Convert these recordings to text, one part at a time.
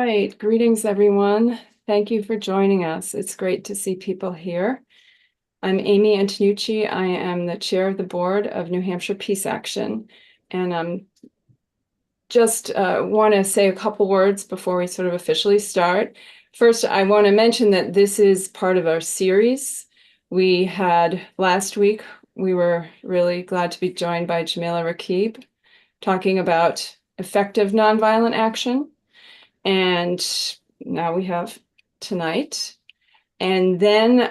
right. Greetings, everyone. Thank you for joining us. It's great to see people here. I'm Amy Antonucci. I am the chair of the board of New Hampshire Peace Action. And just want to say a couple words before we sort of officially start. First, I want to mention that this is part of our series. We had last week, we were really glad to be joined by Jamila Rakib talking about effective nonviolent action. And now we have tonight. And then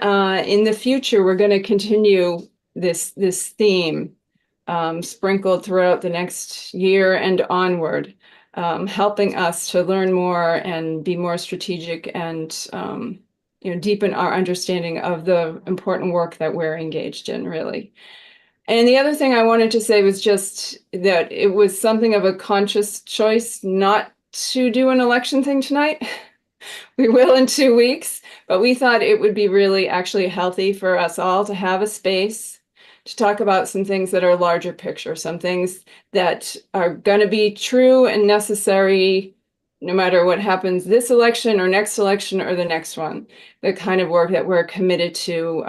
in the future, we're going to continue this theme sprinkled throughout the next year and onward, helping us to learn more and be more strategic and deepen our understanding of the important work that we're engaged in, really. And the other thing I wanted to say was just that it was something of a conscious choice not to do an election thing tonight. We will in 2 weeks, but we thought it would be really actually healthy for us all to have a space to talk about some things that are larger picture, some things that are going to be true and necessary no matter what happens this election or next election or the next one, the kind of work that we're committed to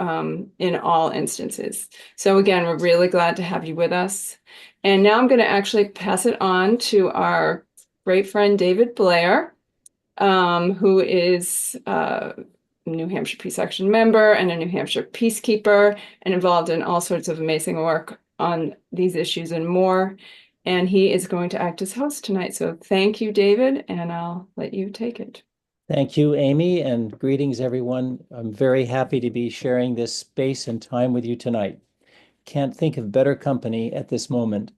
in all instances. So again, we're really glad to have you with us. And now I'm going to actually pass it on to our great friend, David Blair, who is a New Hampshire Peace Action member and a New Hampshire peacekeeper and involved in all sorts of amazing work on these issues and more. And he is going to act as host tonight. So thank you, David, and I'll let you take it. Thank you, Amy, and greetings, everyone. I'm very happy to be sharing this space and time with you tonight. Can't think of better company at this moment.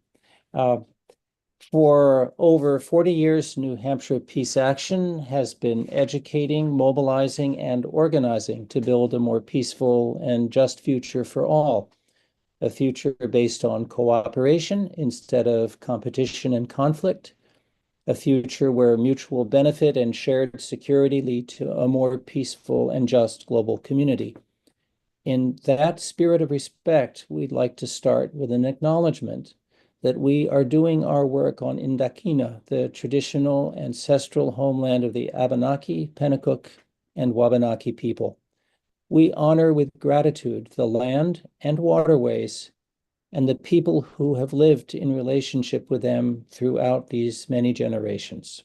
For over 40 years, New Hampshire Peace Action has been educating, mobilizing, and organizing to build a more peaceful and just future for all. A future based on cooperation instead of competition and conflict. A future where mutual benefit and shared security lead to a more peaceful and just global community. In that spirit of respect, we'd like to start with an acknowledgement that we are doing our work on Indakina, the traditional ancestral homeland of the Abenaki, Pennacook, and Wabanaki people. We honor with gratitude the land and waterways and the people who have lived in relationship with them throughout these many generations.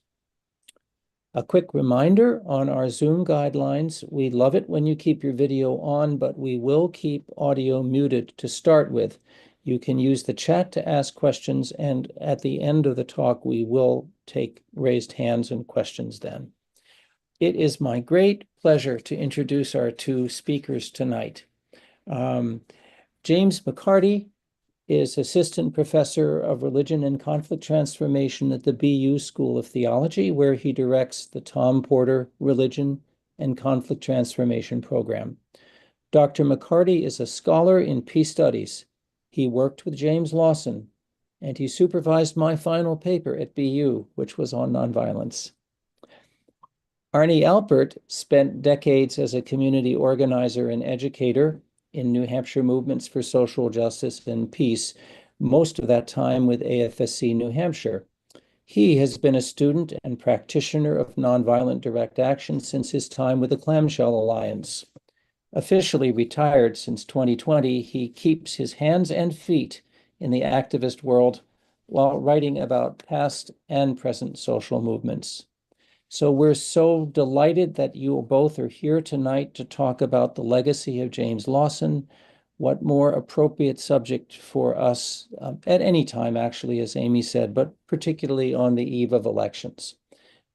A quick reminder on our Zoom guidelines, we love it when you keep your video on, but we will keep audio muted to start with. You can use the chat to ask questions, and at the end of the talk, we will take raised hands and questions then. It is my great pleasure to introduce our two speakers tonight. James McCarty is Assistant Professor of Religion and Conflict Transformation at the BU School of Theology, where he directs the Tom Porter Religion and Conflict Transformation Program. Dr. McCarty is a scholar in peace studies. He worked with James Lawson, and he supervised my final paper at BU, which was on nonviolence. Arnie Alpert spent decades as a community organizer and educator in New Hampshire movements for social justice and peace, most of that time with AFSC New Hampshire. He has been a student and practitioner of nonviolent direct action since his time with the Clamshell Alliance. Officially retired since 2020, he keeps his hands and feet in the activist world while writing about past and present social movements. So we're so delighted that you both are here tonight to talk about the legacy of James Lawson. What more appropriate subject for us at any time, actually, as Amy said, but particularly on the eve of elections.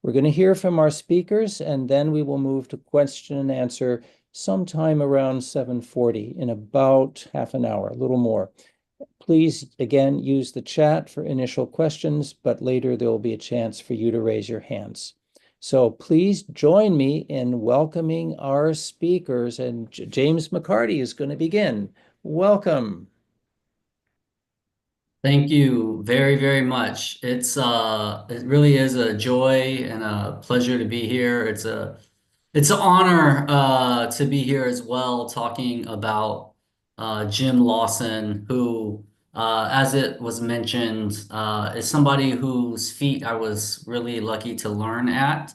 We're going to hear from our speakers, and then we will move to question and answer sometime around 7:40 in about half an hour, a little more. Please, again, use the chat for initial questions, but later there will be a chance for you to raise your hands. So please join me in welcoming our speakers, and James McCarty is going to begin. Welcome. Thank you very, very much. It really is a joy and a pleasure to be here. It's an honor to be here as well, talking about Jim Lawson, who, as it was mentioned, is somebody whose feet I was really lucky to learn at.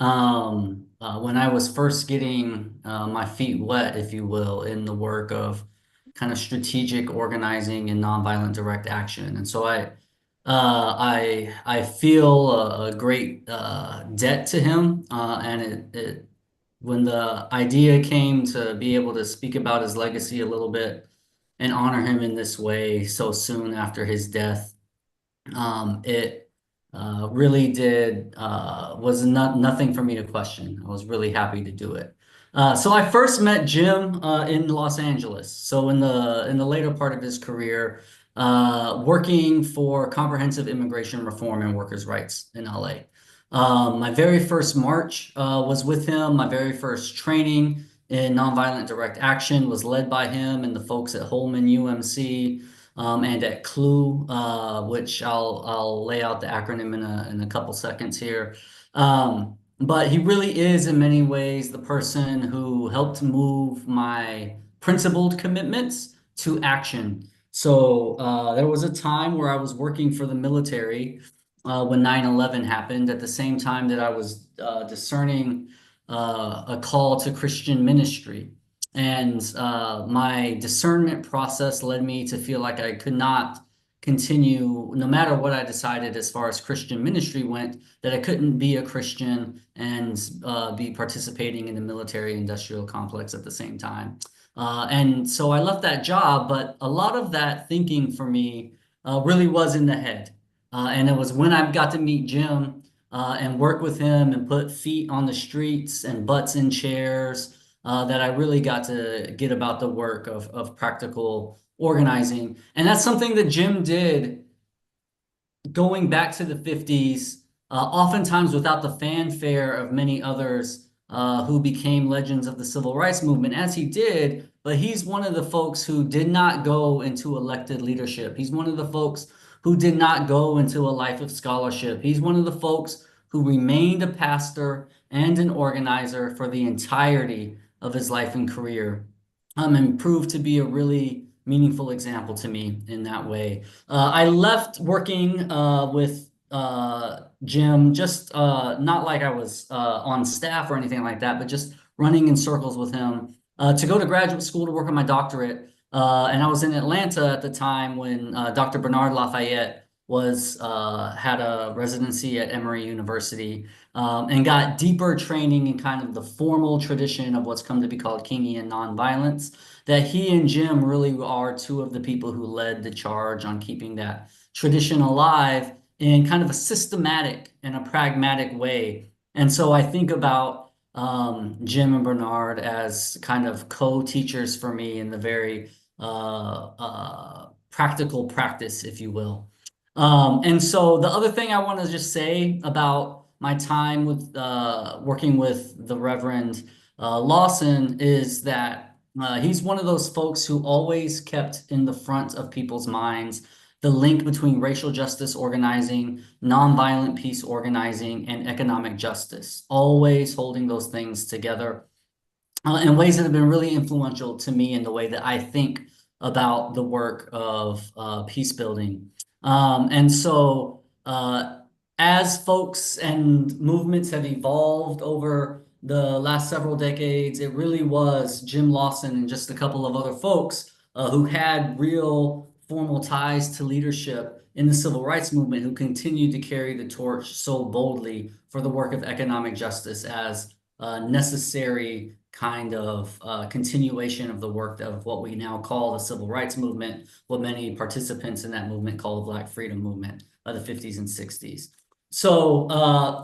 when I was first getting my feet wet, if you will, in the work of kind of strategic organizing and nonviolent direct action. And so I feel a great debt to him, and it when the idea came to be able to speak about his legacy a little bit and honor him in this way so soon after his death, it really did was nothing for me to question. I was really happy to do it. So I first met Jim in Los Angeles. So in the later part of his career, working for comprehensive immigration reform and workers' rights in LA. My very first march was with him. My very first training in nonviolent direct action was led by him and the folks at Holman UMC and at CLU, which I'll lay out the acronym in a couple seconds here. But he really is in many ways the person who helped move my principled commitments to action. So there was a time where I was working for the military when 9/11 happened, at the same time that I was discerning a call to Christian ministry. And my discernment process led me to feel like I could not continue, no matter what I decided as far as Christian ministry went, that I couldn't be a Christian and be participating in the military industrial complex at the same time. And so I left that job, but a lot of that thinking for me really was in the head. And it was when I got to meet Jim and work with him and put feet on the streets and butts in chairs that I really got to get about the work of practical organizing. And that's something that Jim did going back to the 50s, oftentimes without the fanfare of many others who became legends of the civil rights movement, as he did. But he's one of the folks who did not go into elected leadership. He's one of the folks who did not go into a life of scholarship. He's one of the folks who remained a pastor and an organizer for the entirety of his life and career, and proved to be a really meaningful example to me in that way. I left working with Jim, just not like I was on staff or anything like that, but just running in circles with him to go to graduate school to work on my doctorate. And I was in Atlanta at the time when Dr. Bernard Lafayette had a residency at Emory University, and got deeper training in kind of the formal tradition of what's come to be called Kingian nonviolence. That he and Jim really are two of the people who led the charge on keeping that tradition alive in kind of a systematic and a pragmatic way. And so I think about Jim and Bernard as kind of co-teachers for me in the very practical practice, if you will. And so the other thing I want to just say about my time with working with the Reverend Lawson is that he's one of those folks who always kept in the front of people's minds the link between racial justice organizing, nonviolent peace organizing, and economic justice, always holding those things together in ways that have been really influential to me in the way that I think about the work of peace building. And so as folks and movements have evolved over the last several decades, it really was Jim Lawson and just a couple of other folks who had real formal ties to leadership in the civil rights movement who continued to carry the torch so boldly for the work of economic justice as a necessary kind of continuation of the work of what we now call the civil rights movement, what many participants in that movement call the Black Freedom Movement of the 50s and 60s. So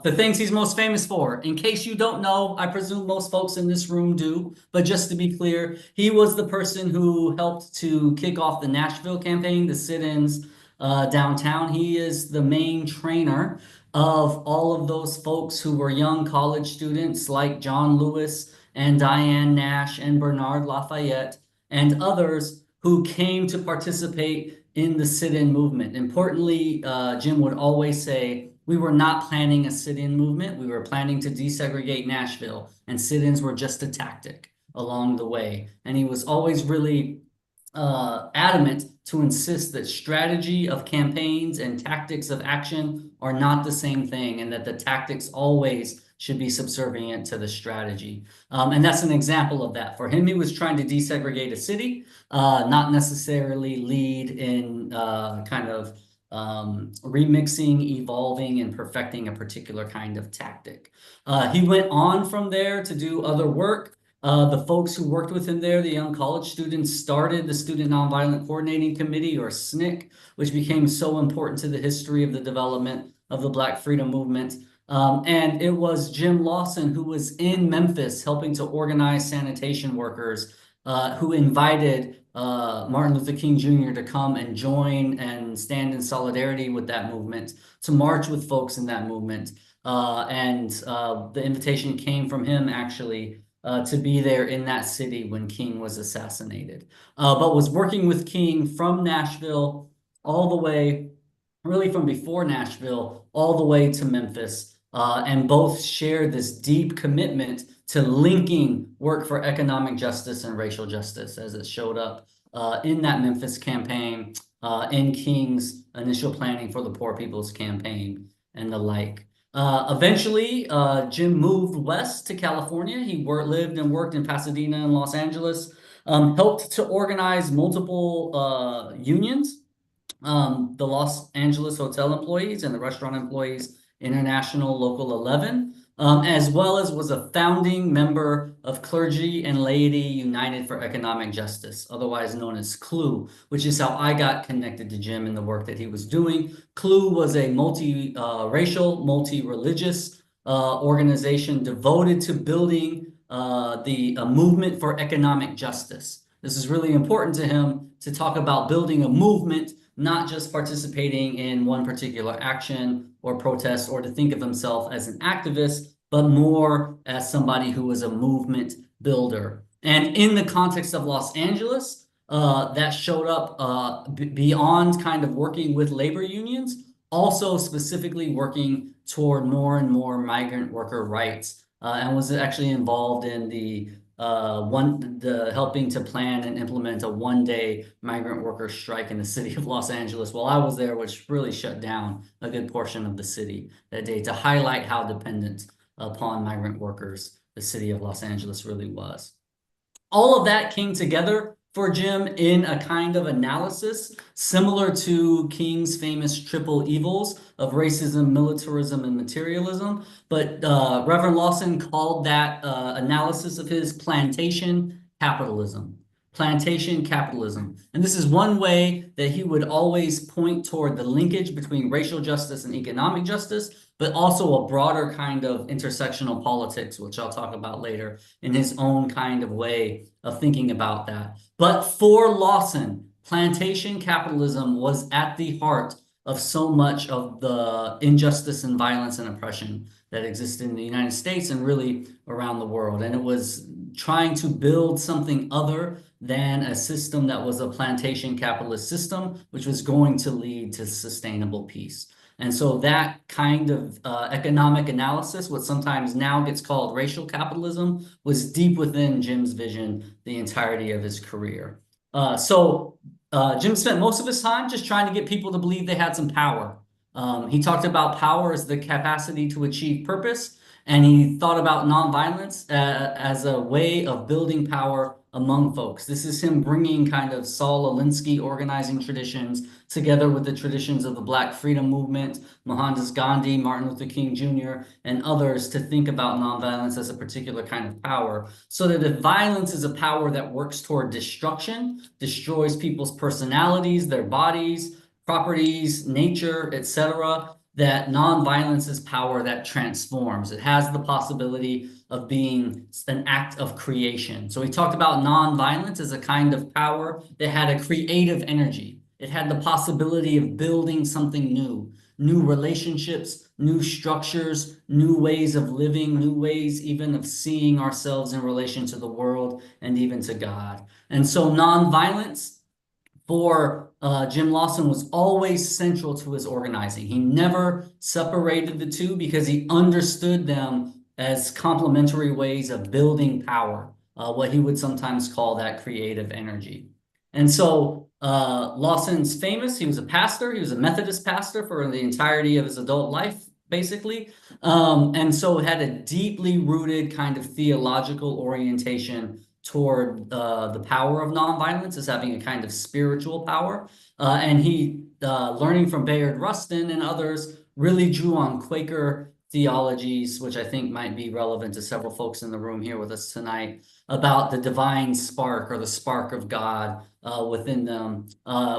the things he's most famous for, in case you don't know, I presume most folks in this room do, but just to be clear, he was the person who helped to kick off the Nashville campaign, the sit-ins downtown. He is the main trainer of all of those folks who were young college students like John Lewis and Diane Nash and Bernard Lafayette and others who came to participate in the sit-in movement. Importantly, Jim would always say, we were not planning a sit-in movement. We were planning to desegregate Nashville, and sit-ins were just a tactic along the way. And he was always really adamant to insist that strategy of campaigns and tactics of action are not the same thing, and that the tactics always should be subservient to the strategy. And that's an example of that. For him, he was trying to desegregate a city, not necessarily lead in kind of remixing, evolving, and perfecting a particular kind of tactic. He went on from there to do other work. The folks who worked with him there, the young college students, started the Student Nonviolent Coordinating Committee, or SNCC, which became so important to the history of the development of the Black Freedom Movement. And it was Jim Lawson, who was in Memphis helping to organize sanitation workers, who invited Martin Luther King Jr. to come and join and stand in solidarity with that movement, to march with folks in that movement. And the invitation came from him, actually, to be there in that city when King was assassinated. But was working with King from Nashville all the way, really from before Nashville, all the way to Memphis. And both shared this deep commitment to linking work for economic justice and racial justice, as it showed up in that Memphis campaign, in King's initial planning for the Poor People's Campaign and the like. Eventually, Jim moved west to California. He lived and worked in Pasadena and Los Angeles, helped to organize multiple unions, the Los Angeles hotel employees and the restaurant employees International Local 11, as well as was a founding member of Clergy and Laity United for Economic Justice, otherwise known as CLU, which is how I got connected to Jim and the work that he was doing. CLU was a multi-racial, multi-religious organization devoted to building the movement for economic justice. This is really important to him, to talk about building a movement, not just participating in one particular action or protest, or to think of himself as an activist, but more as somebody who was a movement builder. And in the context of Los Angeles, that showed up beyond kind of working with labor unions, also specifically working toward more and more migrant worker rights, and was actually involved in the helping to plan and implement a one-day migrant worker strike in the city of Los Angeles while I was there, which really shut down a good portion of the city that day, to highlight how dependent upon migrant workers the city of Los Angeles really was. All of that came together for Jim in a kind of analysis similar to King's famous triple evils of racism, militarism, and materialism. But Reverend Lawson called that analysis of his plantation capitalism. Plantation capitalism. And this is one way that he would always point toward the linkage between racial justice and economic justice, but also a broader kind of intersectional politics, which I'll talk about later, in his own kind of way of thinking about that. But for Lawson, plantation capitalism was at the heart of so much of the injustice and violence and oppression that existed in the United States and really around the world. And it was trying to build something other than a system that was a plantation capitalist system, which was going to lead to sustainable peace. And so that kind of economic analysis, what sometimes now gets called racial capitalism, was deep within Jim's vision the entirety of his career. Jim spent most of his time just trying to get people to believe they had some power. He talked about power as the capacity to achieve purpose, and he thought about nonviolence as a way of building power among folks. This is him bringing kind of Saul Alinsky organizing traditions together with the traditions of the Black Freedom Movement, Mohandas Gandhi, Martin Luther King Jr., and others, to think about nonviolence as a particular kind of power. So that if violence is a power that works toward destruction, destroys people's personalities, their bodies, properties, nature, etc., that nonviolence is power that transforms. It has the possibility of being an act of creation. So we talked about nonviolence as a kind of power that had a creative energy. It had the possibility of building something new relationships, new structures, new ways of living, new ways even of seeing ourselves in relation to the world and even to God. And so nonviolence for Jim Lawson was always central to his organizing. He never separated the two because he understood them as complementary ways of building power, what he would sometimes call that creative energy. And so Lawson's famous. He was a pastor. He was a Methodist pastor for the entirety of his adult life, basically. And so had a deeply rooted kind of theological orientation toward the power of nonviolence as having a kind of spiritual power. And he, learning from Bayard Rustin and others, really drew on Quaker theologies, which I think might be relevant to several folks in the room here with us tonight, about the divine spark or the spark of God within them,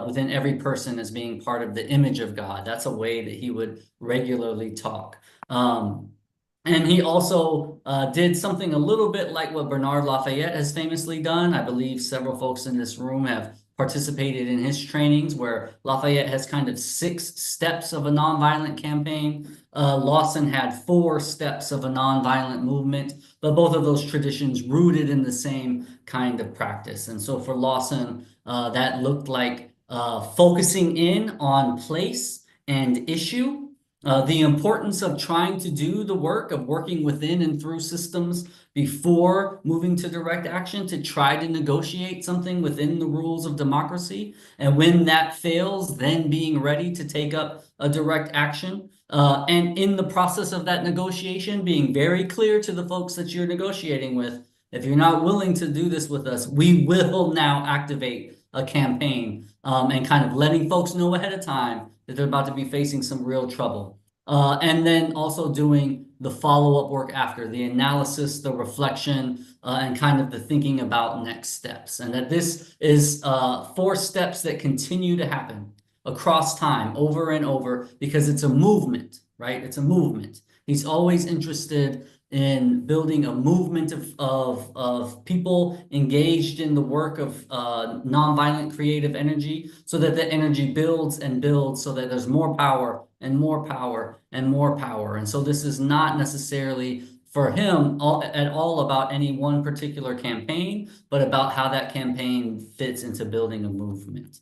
within every person as being part of the image of God. That's a way that he would regularly talk. And he also did something a little bit like what Bernard Lafayette has famously done. I believe several folks in this room have participated in his trainings, where Lafayette has kind of 6 steps of a nonviolent campaign. Lawson had 4 steps of a nonviolent movement, but both of those traditions rooted in the same kind of practice. And so for Lawson, that looked like focusing in on place and issue, the importance of trying to do the work of working within and through systems before moving to direct action to try to negotiate something within the rules of democracy. And when that fails, then being ready to take up a direct action. And in the process of that negotiation, being very clear to the folks that you're negotiating with, if you're not willing to do this with us, we will now activate a campaign, and kind of letting folks know ahead of time that they're about to be facing some real trouble. And then also doing the follow-up work after, the analysis, the reflection, and kind of the thinking about next steps. And that this is 4 steps that continue to happen across time, over and over, because it's a movement, right? It's a movement. He's always interested in building a movement of people engaged in the work of nonviolent creative energy, so that the energy builds and builds, so that there's more power and more power and more power. And so this is not necessarily for him at all about any one particular campaign, but about how that campaign fits into building a movement.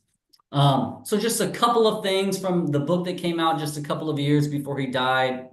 So just a couple of things from the book that came out just a couple of years before he died.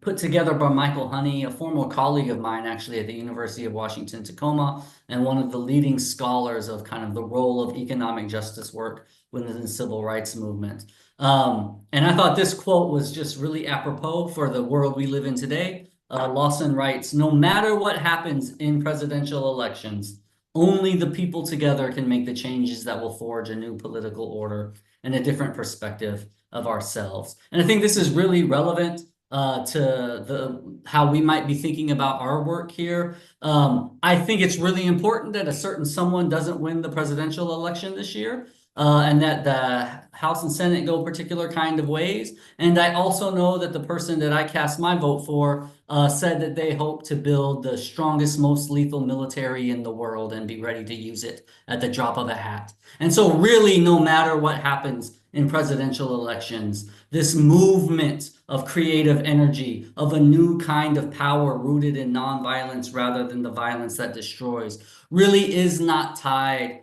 Put together by Michael Honey, a former colleague of mine actually at the University of Washington, Tacoma, and one of the leading scholars of kind of the role of economic justice work within the civil rights movement. And I thought this quote was just really apropos for the world we live in today. Lawson writes, "No matter what happens in presidential elections, only the people together can make the changes that will forge a new political order and a different perspective of ourselves." And I think this is really relevant to how we might be thinking about our work here. I think it's really important that a certain someone doesn't win the presidential election this year, and that the House and Senate go particular kind of ways. And I also know that the person that I cast my vote for said that they hope to build the strongest, most lethal military in the world and be ready to use it at the drop of a hat. And so really, no matter what happens in presidential elections, this movement of creative energy, of a new kind of power rooted in nonviolence rather than the violence that destroys, really is not tied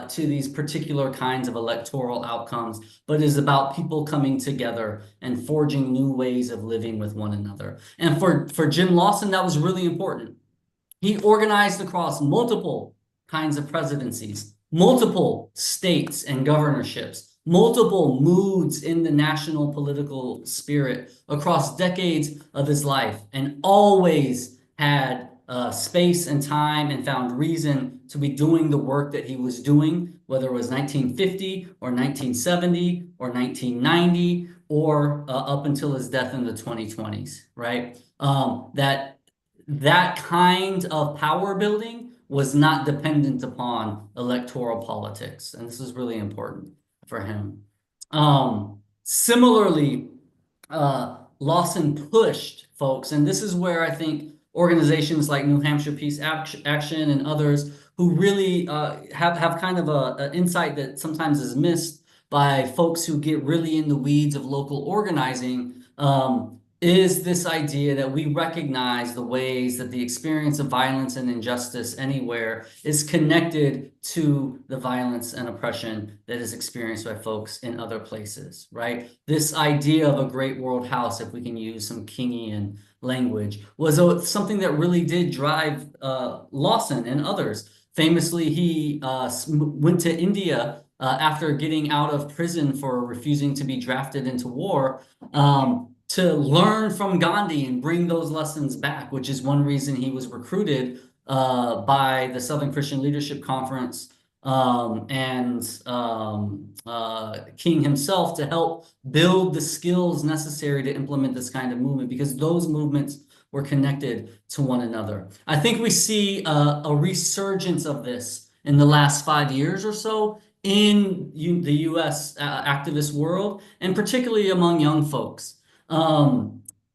to these particular kinds of electoral outcomes, but is about people coming together and forging new ways of living with one another. And for Jim Lawson, that was really important. He organized across multiple kinds of presidencies, multiple states and governorships, multiple moods in the national political spirit across decades of his life, and always had space and time and found reason to be doing the work that he was doing, whether it was 1950 or 1970 or 1990 or up until his death in the 2020s, right? That kind of power building was not dependent upon electoral politics, and this is really important for him. Similarly, Lawson pushed folks, and this is where I think organizations like New Hampshire Peace Action and others who really have kind of an insight that sometimes is missed by folks who get really in the weeds of local organizing, is this idea that we recognize the ways that the experience of violence and injustice anywhere is connected to the violence and oppression that is experienced by folks in other places, right? This idea of a great world house, if we can use some Kingian language, was something that really did drive Lawson and others. Famously, he went to India after getting out of prison for refusing to be drafted into war, to learn from Gandhi and bring those lessons back, which is one reason he was recruited by the Southern Christian Leadership Conference and King himself to help build the skills necessary to implement this kind of movement, because those movements were connected to one another. I think we see a resurgence of this in the last 5 years or so in the US activist world, and particularly among young folks.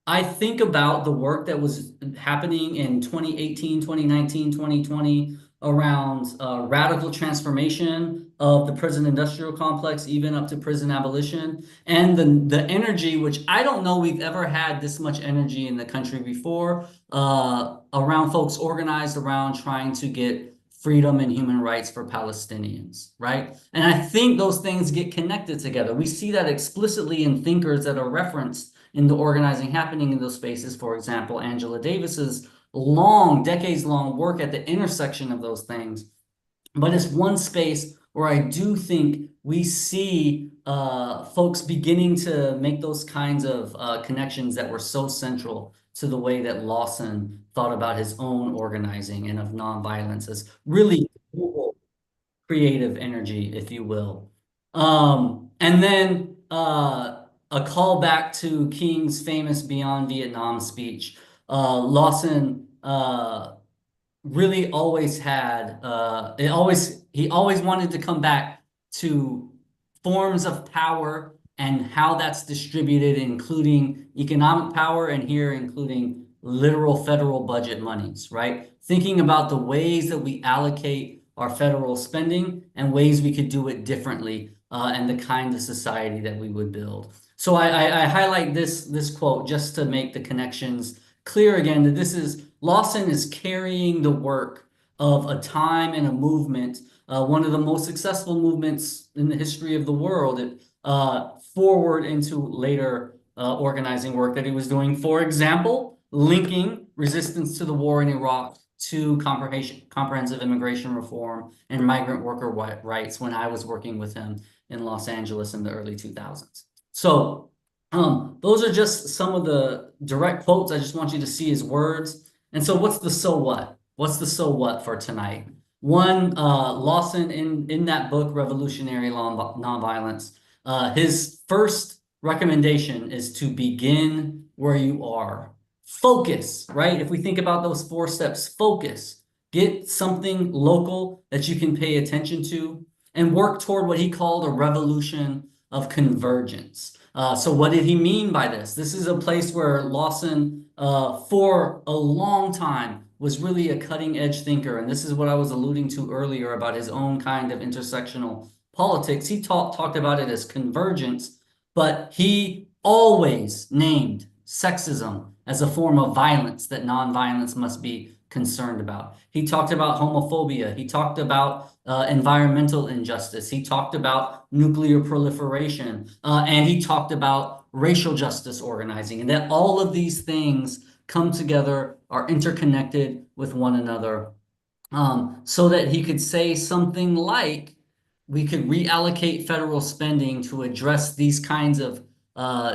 I think about the work that was happening in 2018, 2019, 2020 around radical transformation of the prison industrial complex, even up to prison abolition, and the energy, which I don't know we've ever had this much energy in the country before, around folks organized around trying to get freedom and human rights for Palestinians, right? And I think those things get connected together. We see that explicitly in thinkers that are referenced in the organizing happening in those spaces. For example, Angela Davis's decades-long work at the intersection of those things. But it's one space where I do think we see folks beginning to make those kinds of connections that were so central to the way that Lawson thought about his own organizing and of nonviolence as really creative energy, if you will. And then a call back to King's famous Beyond Vietnam speech. Lawson really always had he always wanted to come back to forms of power and how that's distributed, including economic power, and here including literal federal budget monies, right? Thinking about the ways that we allocate our federal spending and ways we could do it differently, and the kind of society that we would build. So I highlight this quote just to make the connections clear again, that Lawson is carrying the work of a time and a movement, one of the most successful movements in the history of the world, forward into later organizing work that he was doing. For example, linking resistance to the war in Iraq to comprehensive immigration reform and migrant worker rights when I was working with him in Los Angeles in the early 2000s. So those are just some of the direct quotes. I just want you to see his words. And so what's the so what? What's the so what for tonight? One, Lawson in that book, Revolutionary Nonviolence, his first recommendation is to begin where you are. Focus, right? If we think about those 4 steps, focus. Get something local that you can pay attention to and work toward what he called a revolution of convergence. So what did he mean by this? This is a place where Lawson, for a long time, was really a cutting-edge thinker. And this is what I was alluding to earlier about his own kind of intersectional politics. He talked about it as convergence, but he always named sexism as a form of violence that nonviolence must be concerned about. He talked about homophobia. He talked about environmental injustice. He talked about nuclear proliferation. And he talked about racial justice organizing, and that all of these things come together, are interconnected with one another, so that he could say something like, we could reallocate federal spending to address these kinds of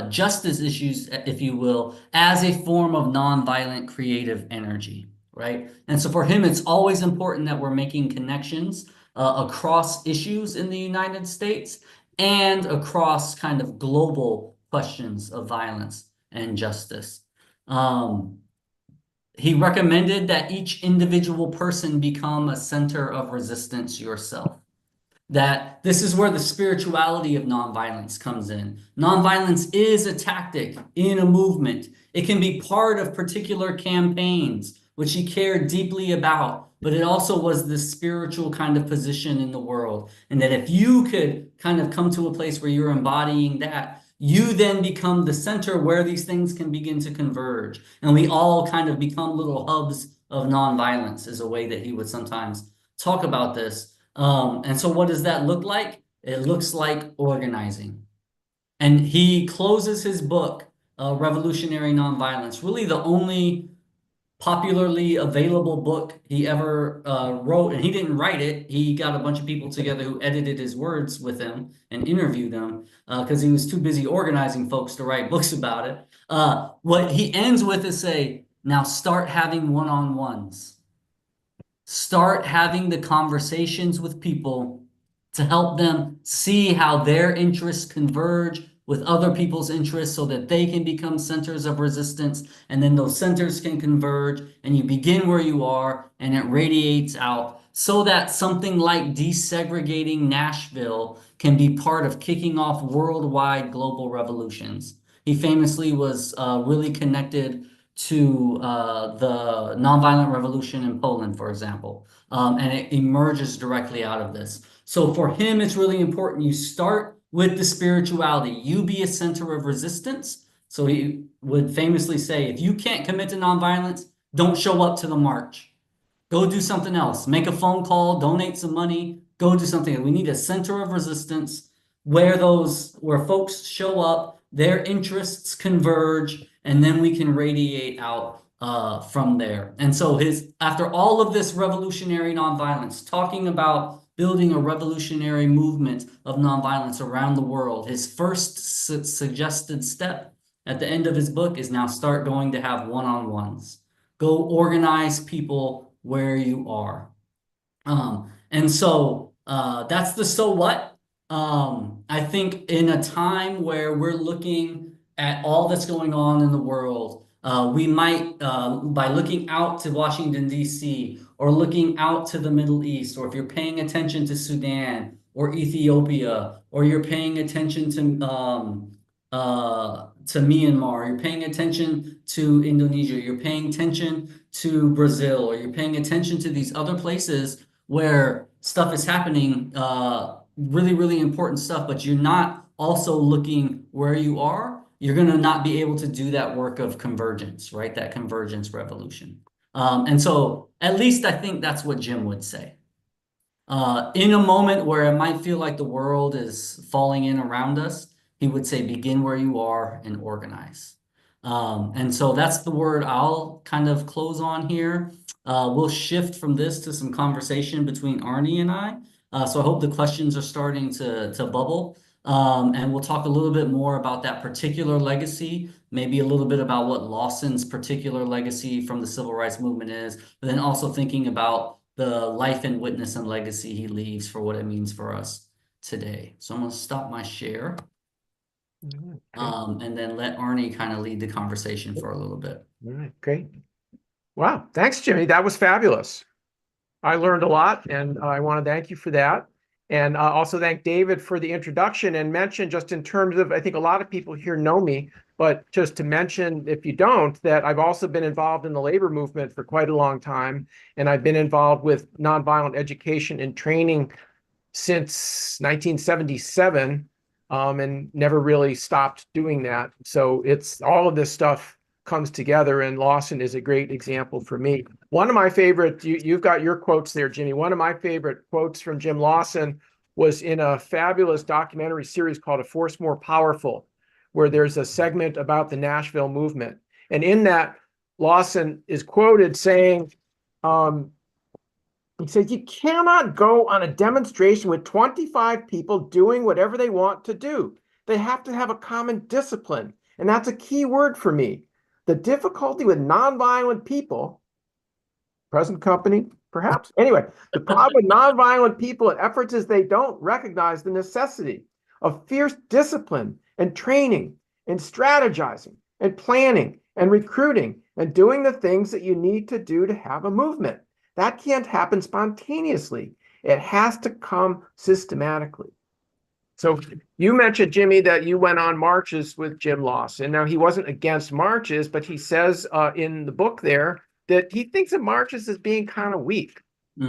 justice issues, if you will, as a form of nonviolent creative energy, right? And so for him, it's always important that we're making connections across issues in the United States and across kind of global questions of violence and justice. He recommended that each individual person become a center of resistance yourself. That this is where the spirituality of nonviolence comes in. Nonviolence is a tactic in a movement. It can be part of particular campaigns, which he cared deeply about, but it also was this spiritual kind of position in the world. And that if you could kind of come to a place where you're embodying that, you then become the center where these things can begin to converge. And we all kind of become little hubs of nonviolence, is a way that he would sometimes talk about this. And so what does that look like? It looks like organizing. And he closes his book, Revolutionary Nonviolence, really the only popularly available book he ever wrote, and he didn't write it. He got a bunch of people together who edited his words with him and interviewed them because he was too busy organizing folks to write books about it. What he ends with is say, now start having one-on-ones. Start having the conversations with people to help them see how their interests converge with other people's interests so that they can become centers of resistance, and then those centers can converge, and you begin where you are and it radiates out so that something like desegregating Nashville can be part of kicking off worldwide global revolutions. He famously was really connected to the nonviolent revolution in Poland, for example, and it emerges directly out of this. So for him, it's really important you start with the spirituality. You be a center of resistance. So he would famously say, if you can't commit to nonviolence, don't show up to the march. Go do something else. Make a phone call, donate some money, go do something. We need a center of resistance where folks show up, their interests converge, and then we can radiate out from there. And so after all of this revolutionary nonviolence, talking about building a revolutionary movement of nonviolence around the world, his first suggested step at the end of his book is now start going to have one-on-ones. Go organize people where you are. And so that's the so what. I think in a time where we're looking at all that's going on in the world, we might, by looking out to Washington, D.C., or looking out to the Middle East, or if you're paying attention to Sudan or Ethiopia, or you're paying attention to Myanmar, you're paying attention to Indonesia, you're paying attention to Brazil, or you're paying attention to these other places where stuff is happening, really, really important stuff, but you're not also looking where you are, you're going to not be able to do that work of convergence, right? That convergence revolution. And so at least I think that's what Jim would say. In a moment where it might feel like the world is falling in around us, he would say, begin where you are and organize. And so that's the word I'll kind of close on here. We'll shift from this to some conversation between Arnie and I. So I hope the questions are starting to bubble. And we'll talk a little bit more about that particular legacy, maybe a little bit about what Lawson's particular legacy from the civil rights movement is, but then also thinking about the life and witness and legacy he leaves for what it means for us today. So I'm going to stop my share. And then let Arnie kind of lead the conversation for a little bit. All right, great. Wow, thanks, Jimmy. That was fabulous. I learned a lot, and I want to thank you for that. And also thank David for the introduction, and mention just in terms of, I think a lot of people here know me, but just to mention, if you don't, that I've also been involved in the labor movement for quite a long time. And I've been involved with nonviolent education and training since 1977. And never really stopped doing that. So it's all of this stuff comes together, and Lawson is a great example for me. One of my favorite, you've got your quotes there, Jimmy. One of my favorite quotes from Jim Lawson was in a fabulous documentary series called A Force More Powerful, where there's a segment about the Nashville movement. And in that, Lawson is quoted saying, he says, you cannot go on a demonstration with 25 people doing whatever they want to do. They have to have a common discipline. And that's a key word for me. The difficulty with nonviolent people, present company, perhaps. Anyway, the problem with nonviolent people and efforts is they don't recognize the necessity of fierce discipline and training and strategizing and planning and recruiting and doing the things that you need to do to have a movement. That can't happen spontaneously. It has to come systematically. So you mentioned, Jimmy, that you went on marches with Jim Lawson. Now, he wasn't against marches, but he says in the book there that he thinks of marches as being kind of weak.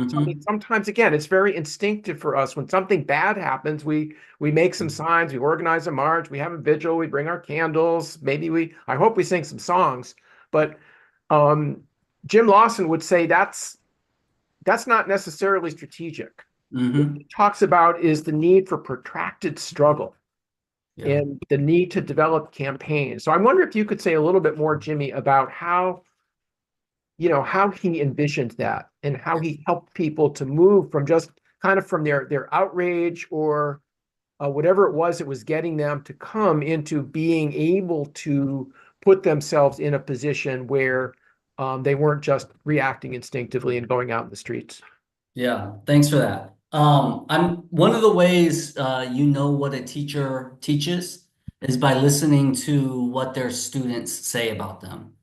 So, I mean, sometimes, again, it's very instinctive for us. When something bad happens, we make some signs, we organize a march, we have a vigil, we bring our candles, maybe I hope we sing some songs. But Jim Lawson would say that's not necessarily strategic. What he talks about is the need for protracted struggle and the need to develop campaigns. So I wonder if you could say a little bit more, Jimmy, about how how he envisioned that and how he helped people to move from just kind of from their outrage or whatever it was that was getting them to come into being able to put themselves in a position where they weren't just reacting instinctively and going out in the streets. Yeah, thanks for that. I'm one of the ways you know what a teacher teaches is by listening to what their students say about them.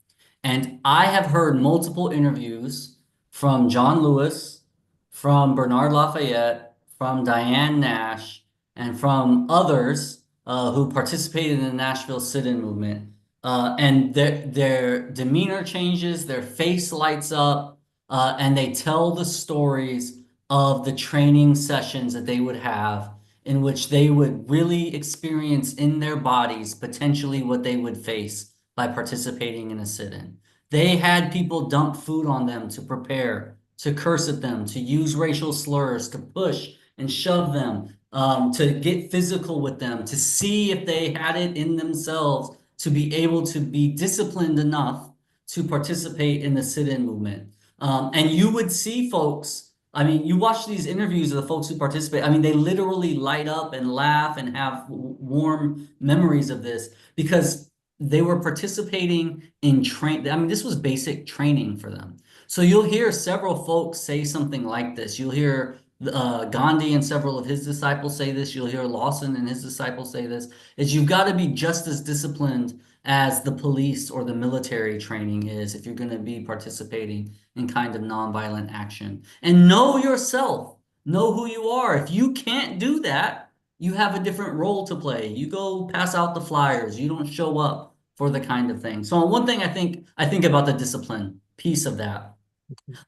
And I have heard multiple interviews from John Lewis, from Bernard Lafayette, from Diane Nash, and from others who participated in the Nashville sit-in movement. And their demeanor changes, their face lights up, and they tell the stories of the training sessions that they would have in which they would really experience in their bodies potentially what they would face by participating in a sit-in. They had people dump food on them to prepare, to curse at them, to use racial slurs, to push and shove them, to get physical with them, to see if they had it in themselves to be able to be disciplined enough to participate in the sit-in movement. And you would see folks, I mean, you watch these interviews of the folks who participate. I mean, they literally light up and laugh and have warm memories of this because they were participating in I mean, this was basic training for them. So you'll hear several folks say something like this. You'll hear Gandhi and several of his disciples say this. You'll hear Lawson and his disciples say this, is you've got to be just as disciplined as the police or the military training is if you're going to be participating in kind of nonviolent action. And know yourself, know who you are. If you can't do that, you have a different role to play. You go pass out the flyers. You don't show up for the kind of thing. So one thing I think about the discipline piece of that.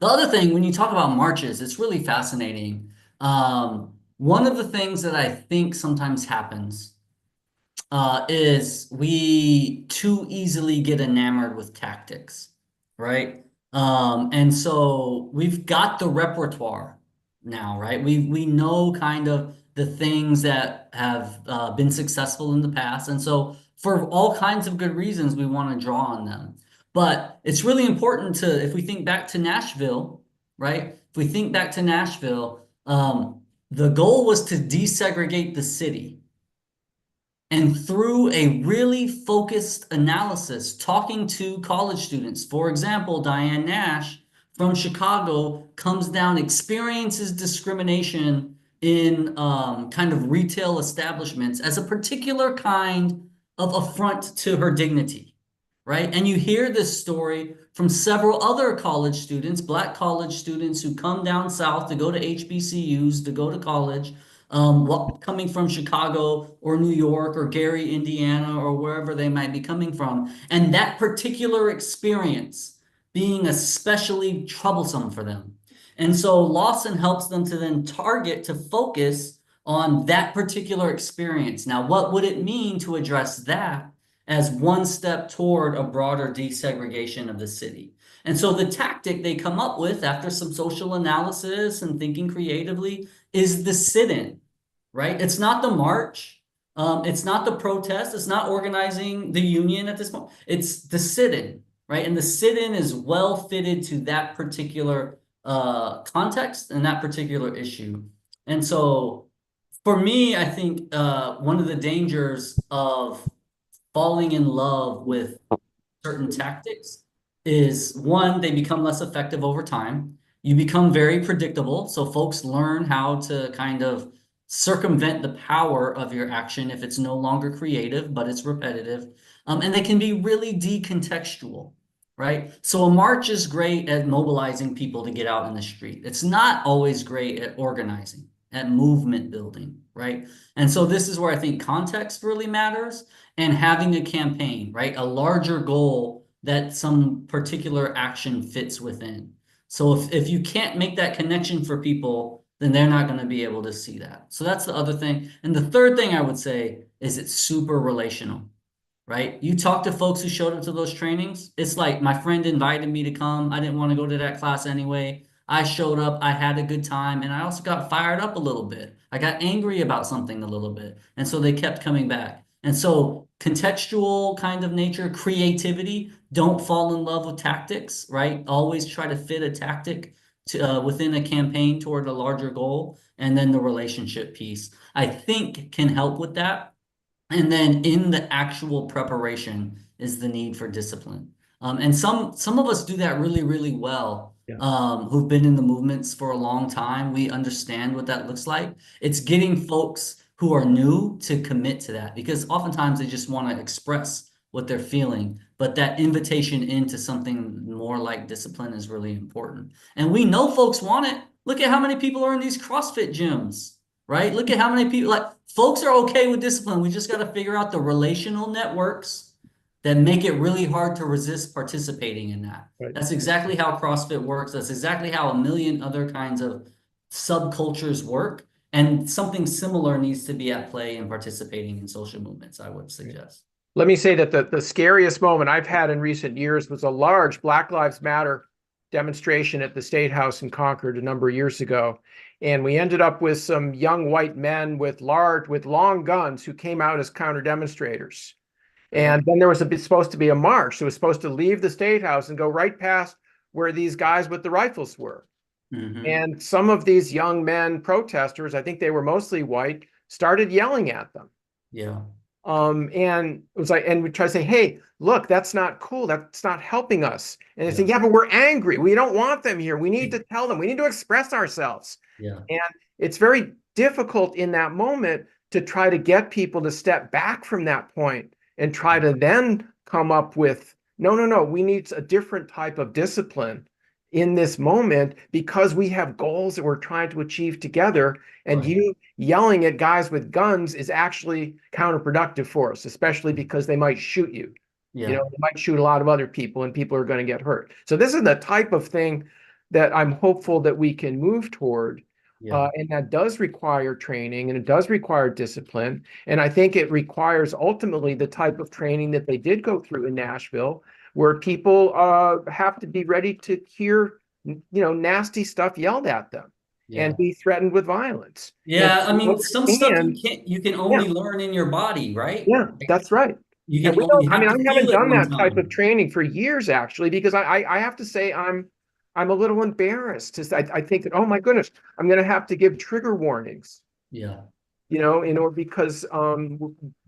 The other thing, when you talk about marches, it's really fascinating. One of the things that I think sometimes happens is we too easily get enamored with tactics, right? And so we've got the repertoire now, right? We know kind of the things that have been successful in the past. And so for all kinds of good reasons, we want to draw on them. But it's really important to, if we think back to Nashville, right? If we think back to Nashville, the goal was to desegregate the city. And through a really focused analysis, talking to college students, for example, Diane Nash from Chicago comes down, experiences discrimination in kind of retail establishments as a particular kind of affront to her dignity, right? And you hear this story from several other college students, Black college students who come down south to go to HBCUs, to go to college, coming from Chicago or New York or Gary, Indiana, or wherever they might be coming from. And that particular experience being especially troublesome for them. And so Lawson helps them to then target, to focus on that particular experience. Now, what would it mean to address that as one step toward a broader desegregation of the city? And so the tactic they come up with after some social analysis and thinking creatively is the sit-in, right? It's not the march. It's not the protest. It's not organizing the union at this point. It's the sit-in, right? And the sit-in is well fitted to that particular context and that particular issue. And so for me, I think one of the dangers of falling in love with certain tactics is, one, they become less effective over time. You become very predictable. So folks learn how to kind of circumvent the power of your action if it's no longer creative, but it's repetitive. And they can be really decontextual, right? So a march is great at mobilizing people to get out in the street. It's not always great at organizing, at movement building, right? And so this is where I think context really matters, and having a campaign, right? A larger goal that some particular action fits within. So if you can't make that connection for people, then they're not going to be able to see that. So that's the other thing. And the third thing I would say is it's super relational, right? You talk to folks who showed up to those trainings. It's like, my friend invited me to come. I didn't want to go to that class anyway. I showed up, I had a good time, and I also got fired up a little bit. I got angry about something a little bit. And so they kept coming back. And so contextual kind of nature, creativity, don't fall in love with tactics, right? Always try to fit a tactic to, within a campaign toward a larger goal. And then the relationship piece, I think, can help with that. And then in the actual preparation is the need for discipline. And some of us do that really, really well. Yeah. Who've been in the movements for a long time. We understand what that looks like. It's getting folks who are new to commit to that because oftentimes they just want to express what they're feeling. But that invitation into something more like discipline is really important. And we know folks want it. Look at how many people are in these CrossFit gyms, right? Look at how many people, like, folks are okay with discipline. We just got to figure out the relational networks that make it really hard to resist participating in that. Right. That's exactly how CrossFit works. That's exactly how a million other kinds of subcultures work. And something similar needs to be at play in participating in social movements, I would suggest. Let me say that the scariest moment I've had in recent years was a large Black Lives Matter demonstration at the State House in Concord a number of years ago. And we ended up with some young white men with long guns who came out as counter demonstrators. And then there was supposed to be a march. So it was supposed to leave the State House and go right past where these guys with the rifles were. Mm-hmm. And some of these young men protesters, I think they were mostly white, started yelling at them. Yeah. And it was like, and we try to say, hey, look, that's not cool. That's not helping us. And they Yeah. say, yeah, but we're angry. We don't want them here. We need to tell them. We need to express ourselves. Yeah. And it's very difficult in that moment to try to get people to step back from that point and try to then come up with, no, we need a different type of discipline in this moment because we have goals that we're trying to achieve together. And Right. you yelling at guys with guns is actually counterproductive for us, especially because they might shoot you. Yeah. You know, they might shoot a lot of other people and people are going to get hurt. So this is the type of thing that I'm hopeful that we can move toward. Yeah. And that does require training and it does require discipline. And I think it requires ultimately the type of training that they did go through in Nashville, where people have to be ready to hear, nasty stuff yelled at them Yeah. and be threatened with violence. Yeah. And I mean, some stuff understand- you can only learn in your body, right? Yeah, that's right. You And can we don't, you I have mean, to I feel haven't it done one that type time. of training for years, actually, because I have to say I'm a little embarrassed. I think that, oh my goodness, I'm going to have to give trigger warnings, Yeah. in order because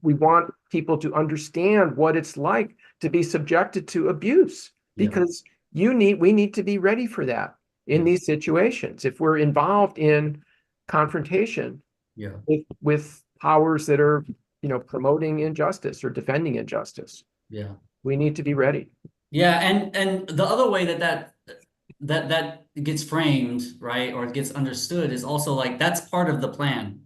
we want people to understand what it's like to be subjected to abuse, Yeah. because we need to be ready for that in Yeah. these situations. If we're involved in confrontation Yeah. with powers that are, promoting injustice or defending injustice, Yeah. we need to be ready. Yeah, and the other way that gets framed, right, or gets understood is also like that's part of the plan.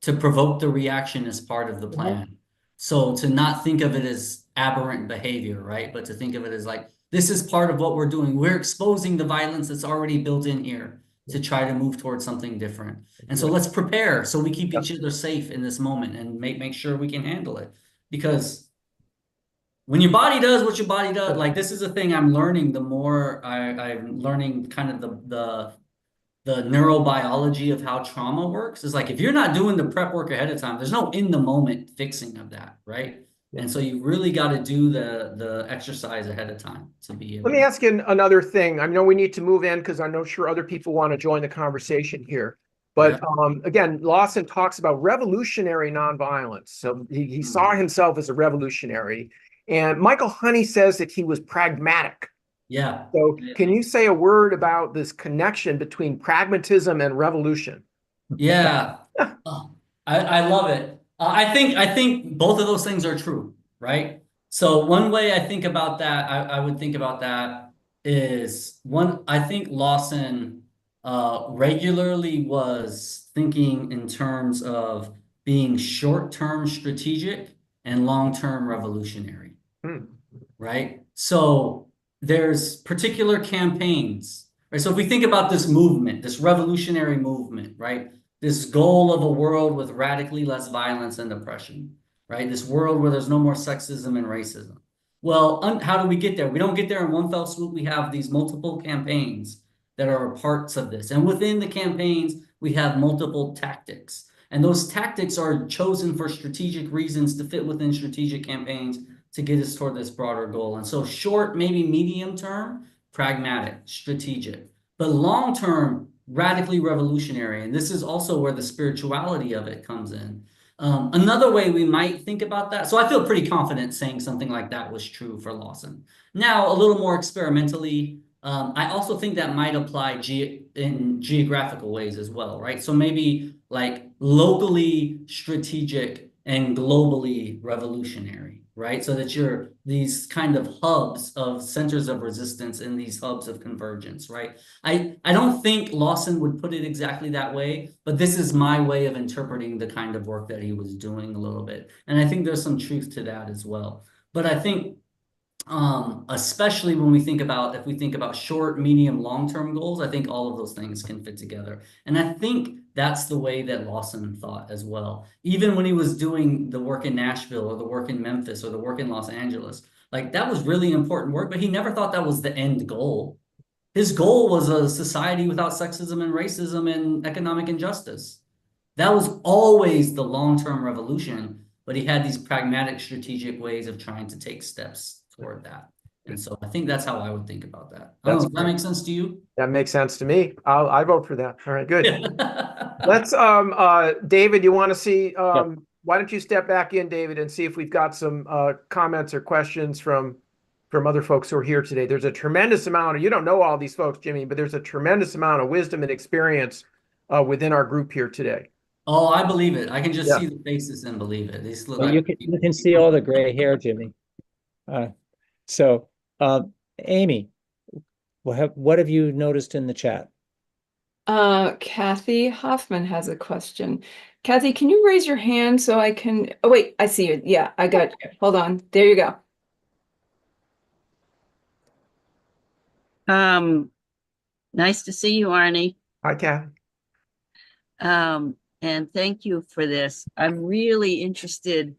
To provoke the reaction is part of the plan. So to not think of it as aberrant behavior, right, but to think of it as like this is part of what we're doing. We're exposing the violence that's already built in here to try to move towards something different. And so let's prepare so we keep each other safe in this moment and make sure we can handle it. Because when your body does what your body does, like this is a thing I'm learning the more I'm learning kind of the neurobiology of how trauma works. Is like if you're not doing the prep work ahead of time, there's no in the moment fixing of that, right? And so you really got to do the exercise ahead of time to be able Let me ask you another thing. I know we need to move in because I'm not sure other people want to join the conversation here. But again, Lawson talks about revolutionary nonviolence. So he saw himself as a revolutionary. And Michael Honey says that he was pragmatic. Yeah. So can you say a word about this connection between pragmatism and revolution? Yeah. I love it. I think both of those things are true, right? So one way I think about that, I would think about that is I think Lawson regularly was thinking in terms of being short-term strategic and long-term revolutionary, right? So there's particular campaigns, right? So if we think about this movement, this revolutionary movement, right? This goal of a world with radically less violence and oppression, right? This world where there's no more sexism and racism. Well, how do we get there? We don't get there in one fell swoop. We have these multiple campaigns that are parts of this. And within the campaigns, we have multiple tactics. And those tactics are chosen for strategic reasons to fit within strategic campaigns to get us toward this broader goal. And so short, maybe medium term, pragmatic, strategic, but long term, radically revolutionary. And this is also where the spirituality of it comes in. Another way we might think about that. So I feel pretty confident saying something like that was true for Lawson. Now, a little more experimentally, I also think that might apply in geographical ways as well, right? So maybe like locally strategic and globally revolutionary, right? So that you're these kind of hubs of centers of resistance and these hubs of convergence, right? I don't think Lawson would put it exactly that way, but this is my way of interpreting the kind of work that he was doing a little bit. And I think there's some truth to that as well. But I think especially when if we think about short, medium, long-term goals, I think all of those things can fit together. And I think that's the way that Lawson thought as well. Even when he was doing the work in Nashville or the work in Memphis or the work in Los Angeles, like that was really important work, but he never thought that was the end goal. His goal was a society without sexism and racism and economic injustice. That was always the long-term revolution, but he had these pragmatic, strategic ways of trying to take steps toward that. And so I think that's how I would think about that. I don't know if that makes sense to you. That makes sense to me. I vote for that. All right, good. Let's David, you want to see why don't you step back in, David, and see if we've got some comments or questions from other folks who are here today. There's a tremendous amount of, you don't know all these folks, Jimmy, but there's a tremendous amount of wisdom and experience within our group here today. Oh, I believe it. I can just see the faces and believe it. These look Well, like you can see all the gray hair, Jimmy. So, Amy, what have you noticed in the chat? Kathy Hoffman has a question. Kathy, can you raise your hand so I can, oh wait, I see you. Yeah, I got you. Hold on. There you go. Nice to see you, Arnie. Hi, Kathy. And thank you for this. I'm really interested,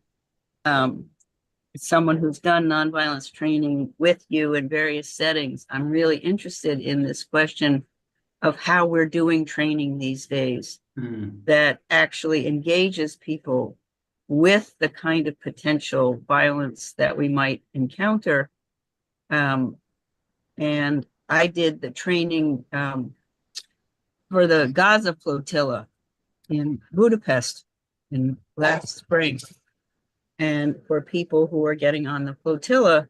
someone who's done nonviolence training with you in various settings. I'm really interested in this question of how we're doing training these days that actually engages people with the kind of potential violence that we might encounter. And I did the training for the Gaza flotilla in Budapest in last spring. And for people who are getting on the flotilla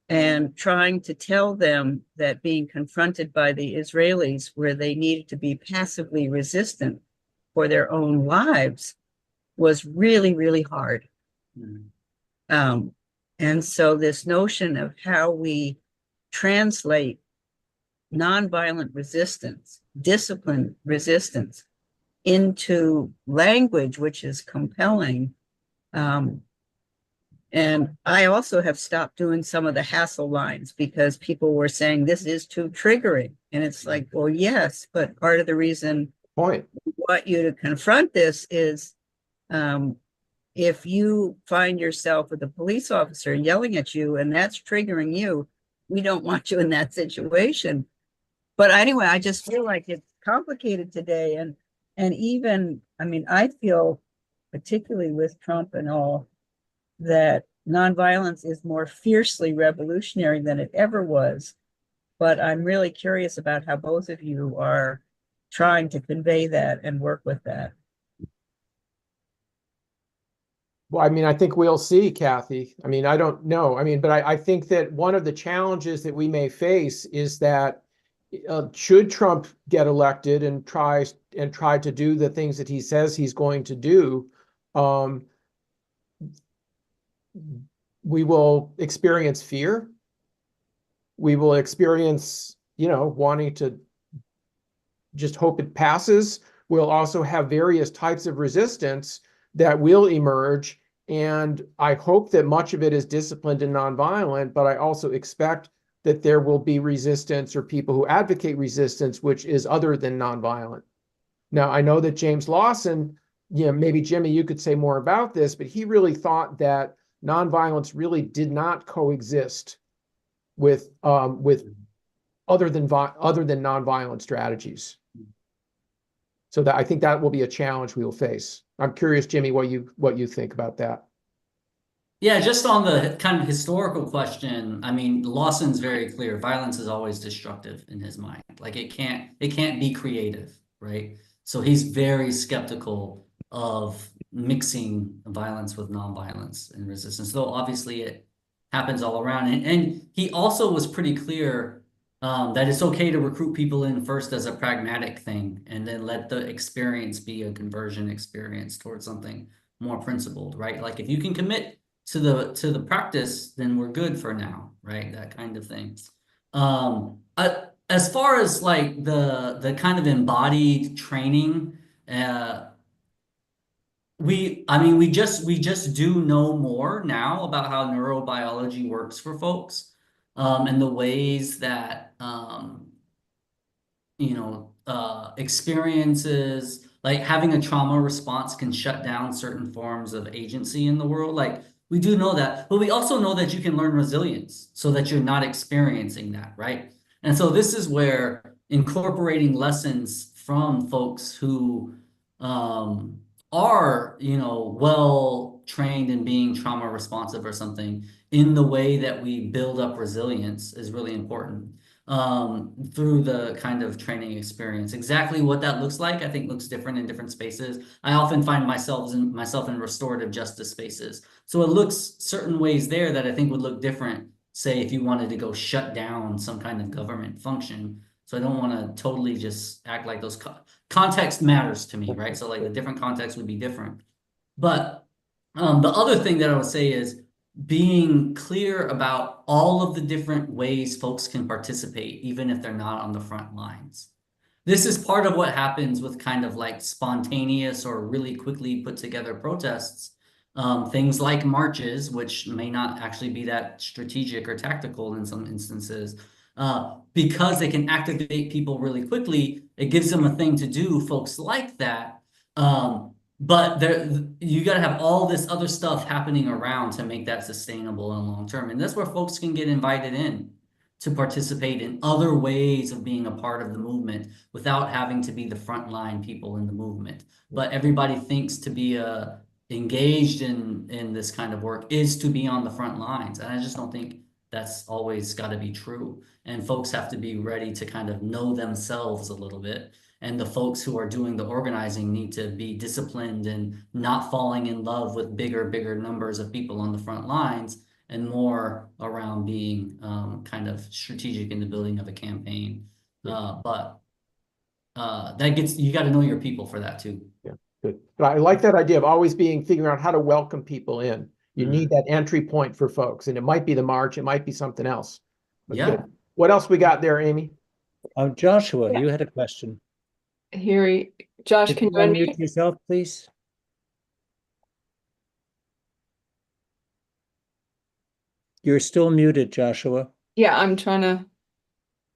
and trying to tell them that being confronted by the Israelis where they needed to be passively resistant for their own lives was really, really hard. And so this notion of how we translate nonviolent resistance, disciplined resistance into language which is compelling. And I also have stopped doing some of the hassle lines because people were saying this is too triggering. And it's like, well, yes, but part of the reason we want you to confront this is if you find yourself with a police officer yelling at you and that's triggering you, we don't want you in that situation. But anyway, I just feel like it's complicated today. And even, I mean, I feel particularly with Trump and all, that nonviolence is more fiercely revolutionary than it ever was. But I'm really curious about how both of you are trying to convey that and work with that. Well, I mean, I think we'll see, Kathy. I mean, I don't know. I mean, but I think that one of the challenges that we may face is that should Trump get elected and try to do the things that he says he's going to do, we will experience fear. We will experience, wanting to just hope it passes. We'll also have various types of resistance that will emerge. And I hope that much of it is disciplined and nonviolent, but I also expect that there will be resistance or people who advocate resistance, which is other than nonviolent. Now, I know that James Lawson, maybe Jimmy, you could say more about this, but he really thought that nonviolence really did not coexist with other than nonviolent strategies. So that I think that will be a challenge we will face. I'm curious, Jimmy, what you think about that. Yeah, just on the kind of historical question, I mean, Lawson's very clear. Violence is always destructive in his mind. Like it can't be creative, right? So he's very skeptical of mixing violence with nonviolence and resistance. Though obviously it happens all around. And he also was pretty clear that it's okay to recruit people in first as a pragmatic thing and then let the experience be a conversion experience towards something more principled, right? Like if you can commit to the practice, then we're good for now, right? That kind of thing. As far as like the kind of embodied training, we just do know more now about how neurobiology works for folks, and the ways that experiences like having a trauma response can shut down certain forms of agency in the world. Like we do know that, but we also know that you can learn resilience so that you're not experiencing that, right? And so this is where incorporating lessons from folks who are, well trained in being trauma responsive or something in the way that we build up resilience is really important through the kind of training experience. Exactly what that looks like, I think looks different in different spaces. I often find myself in restorative justice spaces. So it looks certain ways there that I think would look different, say, if you wanted to go shut down some kind of government function. So I don't want to totally just act like those context matters to me, right? So like the different context would be different. But the other thing that I would say is being clear about all of the different ways folks can participate, even if they're not on the front lines. This is part of what happens with kind of like spontaneous or really quickly put together protests. Things like marches, which may not actually be that strategic or tactical in some instances, because they can activate people really quickly. It gives them a thing to do, folks like that. But you got to have all this other stuff happening around to make that sustainable and long term. And that's where folks can get invited in to participate in other ways of being a part of the movement without having to be the frontline people in the movement. But everybody thinks to be engaged in this kind of work is to be on the front lines. And I just don't think that's always got to be true. And folks have to be ready to kind of know themselves a little bit. And the folks who are doing the organizing need to be disciplined and not falling in love with bigger numbers of people on the front lines and more around being kind of strategic in the building of a campaign. But that gets, you got to know your people for that too. Yeah, good. But I like that idea of always figuring out how to welcome people in. You need that entry point for folks, and it might be the march, it might be something else. But yeah. Good. What else we got there, Amy? Joshua, you had a question. Josh, Could can you you unmute unmute? yourself, please? You're still muted, Joshua. Yeah, I'm trying to.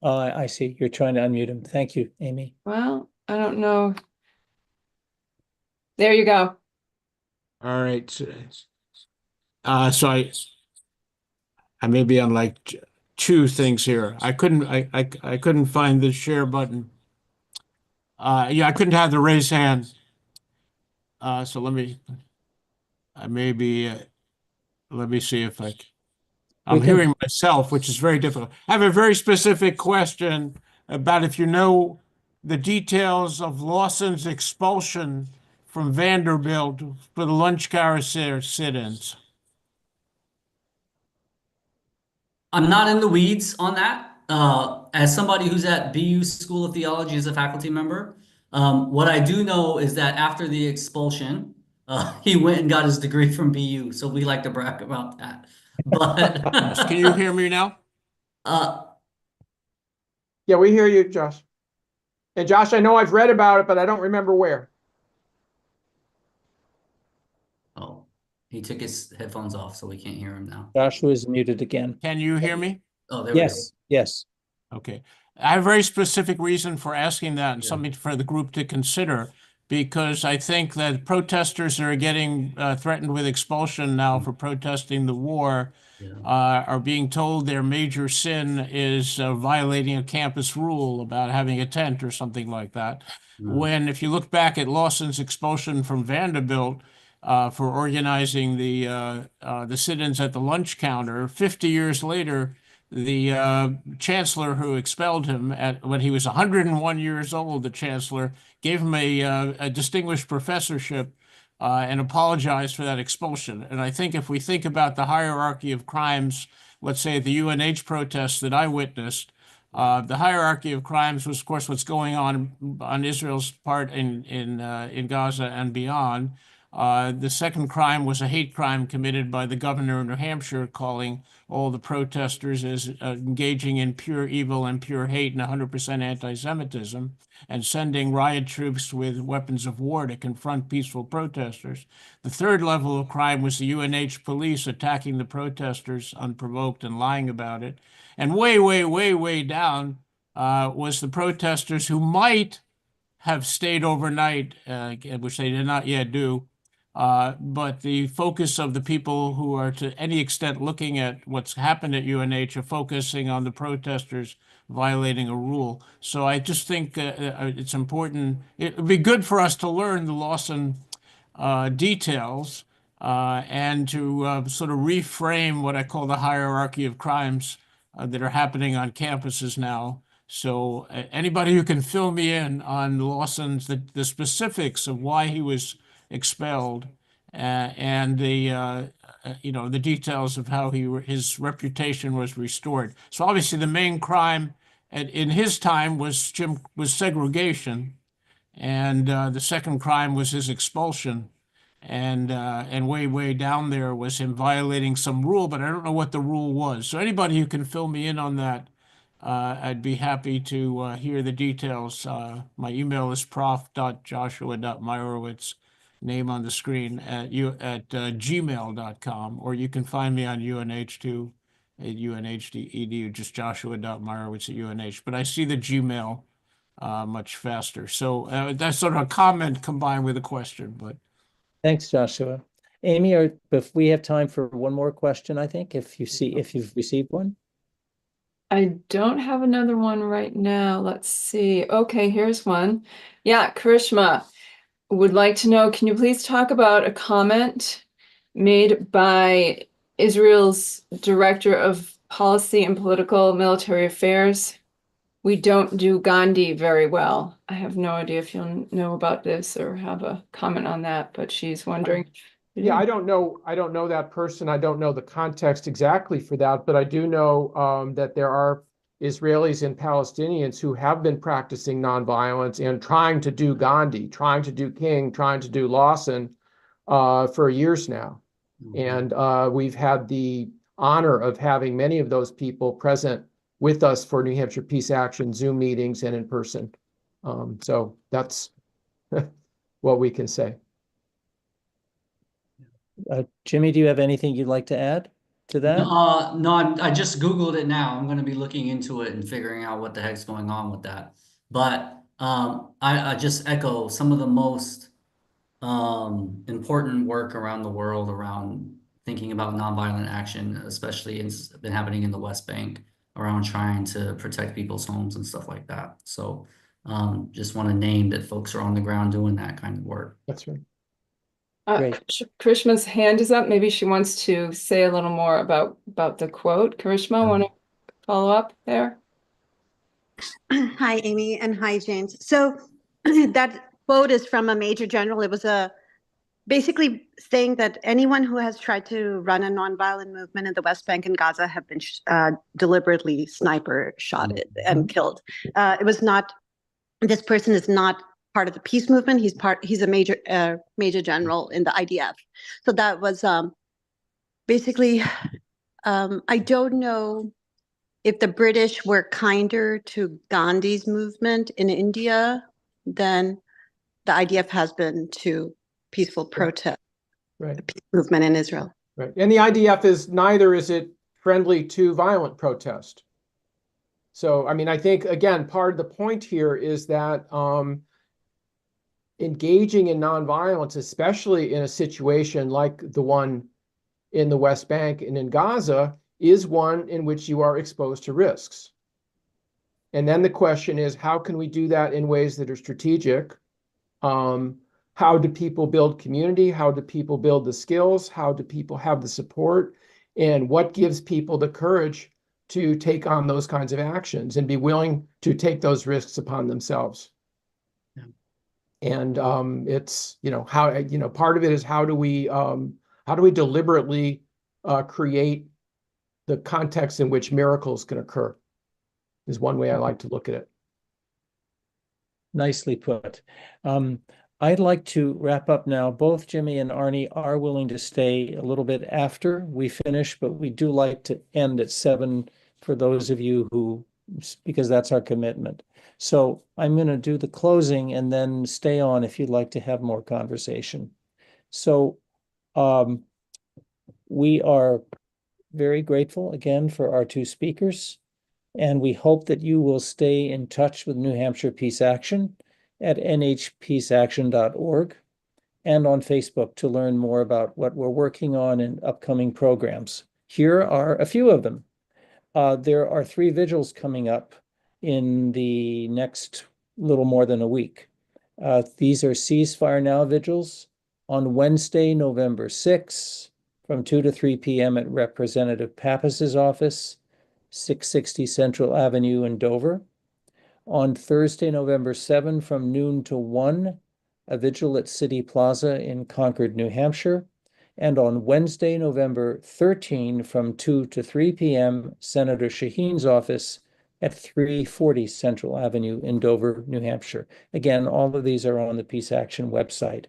I see. You're trying to unmute him. Thank you, Amy. Well, I don't know. There you go. All right. So I may be on like two things here. I couldn't find the share button. Yeah, I couldn't have the raise hand. So let me see if I'm hearing myself, which is very difficult. I have a very specific question about if you know the details of Lawson's expulsion from Vanderbilt for the lunch carousel sit-ins. I'm not in the weeds on that. As somebody who's at BU School of Theology as a faculty member, what I do know is that after the expulsion, he went and got his degree from BU. So we like to brag about that. But Can you hear me now? Yeah, we hear you, Josh. And Josh, I know I've read about it, but I don't remember where. Oh, he took his headphones off, so we can't hear him now. Joshua is muted again. Can you hear me? Oh, there we go. Yes. Okay. I have a very specific reason for asking that and something for the group to consider, because I think that protesters are getting threatened with expulsion now for protesting the war. are being told their major sin is violating a campus rule about having a tent or something like that. When, if you look back at Lawson's expulsion from Vanderbilt for organizing the sit-ins at the lunch counter, 50 years later, the chancellor who expelled him when he was 101 years old, the chancellor gave him a distinguished professorship and apologized for that expulsion. And I think if we think about the hierarchy of crimes, let's say the UNH protests that I witnessed, the hierarchy of crimes was, of course, what's going on Israel's part in Gaza and beyond. The second crime was a hate crime committed by the governor of New Hampshire, calling all the protesters as engaging in pure evil and pure hate and 100% anti-Semitism, and sending riot troops with weapons of war to confront peaceful protesters. The third level of crime was the UNH police attacking the protesters unprovoked and lying about it. And way, way, way, way down was the protesters who might have stayed overnight, which they did not yet do. But the focus of the people who are to any extent looking at what's happened at UNH are focusing on the protesters violating a rule. So I just think it's important. It would be good for us to learn the Lawson details and to sort of reframe what I call the hierarchy of crimes that are happening on campuses now. So anybody who can fill me in on Lawson's, the specifics of why he was expelled and the details of how his reputation was restored. So obviously the main crime in his time was segregation, and the second crime was his expulsion, and way down there was him violating some rule, but I don't know what the rule was. So anybody who can fill me in on that, I'd be happy to hear the details. My email is prof.joshua.meyerowitz, name on the screen, at gmail.com, or you can find me on UNH2 at UNH.edu, just joshua.meyerowitz at UNH. But I see the Gmail much faster. So that's sort of a comment combined with a question. But thanks, Joshua. Amy, if we have time for one more question, I think, if you've received one. I don't have another one right now. Let's see. Okay, here's one. Yeah, Karishma would like to know, can you please talk about a comment made by Israel's Director of Policy and Political Military Affairs? We don't do Gandhi very well. I have no idea if you'll know about this or have a comment on that, but she's wondering. Yeah, I don't know that person. I don't know the context exactly for that, but I do know that there are Israelis and Palestinians who have been practicing nonviolence and trying to do Gandhi, trying to do King, trying to do Lawson for years now. And we've had the honor of having many of those people present with us for New Hampshire Peace Action Zoom meetings and in person. So that's what we can say. Jimmy, do you have anything you'd like to add to that? No, I just Googled it now. I'm going to be looking into it and figuring out what the heck's going on with that. But I just echo some of the most important work around the world around thinking about nonviolent action, especially it's been happening in the West Bank around trying to protect people's homes and stuff like that. So just want to name that folks are on the ground doing that kind of work. That's right. Karishma's hand is up. Maybe she wants to say a little more about the quote. Karishma, want to follow up there? Hi, Amy, and hi, James. So that quote is from a major general. It was basically saying that anyone who has tried to run a nonviolent movement in the West Bank and Gaza have been deliberately sniper shotted and killed. It was not. This person is not part of the peace movement. He's a major general in the IDF. So that was basically, I don't know if the British were kinder to Gandhi's movement in India than the IDF has been to peaceful protest, the peace movement in Israel. Right. And the IDF neither is it friendly to violent protest. So, I mean, I think, again, part of the point here is that engaging in nonviolence, especially in a situation like the one in the West Bank and in Gaza is one in which you are exposed to risks. And then the question is, how can we do that in ways that are strategic? How do people build community? How do people build the skills? How do people have the support? And what gives people the courage to take on those kinds of actions and be willing to take those risks upon themselves? Yeah. And it's, how, part of it is how do we deliberately create the context in which miracles can occur, is one way I like to look at it. Nicely put. I'd like to wrap up now. Both Jimmy and Arnie are willing to stay a little bit after we finish, but we do like to end at 7 for those of you who, because that's our commitment. So I'm going to do the closing and then stay on if you'd like to have more conversation. So we are very grateful again for our two speakers, and we hope that you will stay in touch with New Hampshire Peace Action at nhpeaceaction.org and on Facebook to learn more about what we're working on in upcoming programs. Here are a few of them. There are 3 vigils coming up in the next little more than a week. These are Ceasefire Now vigils on Wednesday, November 6th, from 2 to 3 p.m. at Representative Pappas's office, 660 Central Avenue in Dover. On Thursday, November 7, from noon to 1, a vigil at City Plaza in Concord, New Hampshire. And on Wednesday, November 13, from 2 to 3 p.m., Senator Shaheen's office at 340 Central Avenue in Dover, New Hampshire. Again, all of these are on the Peace Action website.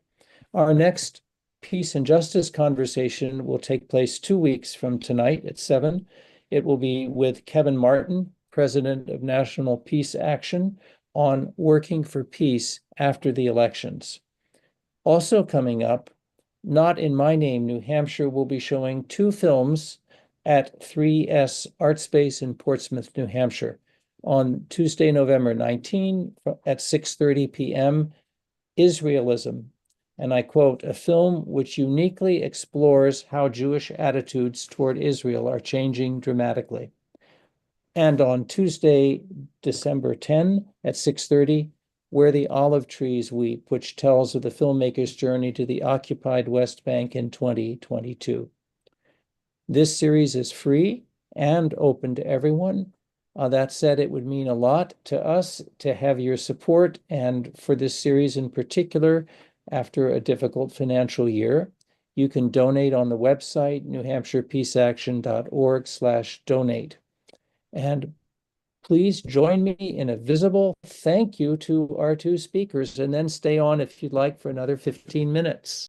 Our next Peace and Justice conversation will take place 2 weeks from tonight at 7. It will be with Kevin Martin, President of National Peace Action, on working for peace after the elections. Also coming up, Not in My Name, New Hampshire will be showing 2 films at 3S Art Space in Portsmouth, New Hampshire. On Tuesday, November 19 at 6:30 p.m., Israelism, and I quote, a film which uniquely explores how Jewish attitudes toward Israel are changing dramatically. And on Tuesday, December 10 at 6:30, Where the Olive Trees Weep, which tells of the filmmaker's journey to the occupied West Bank in 2022. This series is free and open to everyone. That said, it would mean a lot to us to have your support, and for this series in particular, after a difficult financial year, you can donate on the website, newhampshirepeaceaction.org/donate. And please join me in a visible thank you to our 2 speakers, and then stay on if you'd like for another 15 minutes.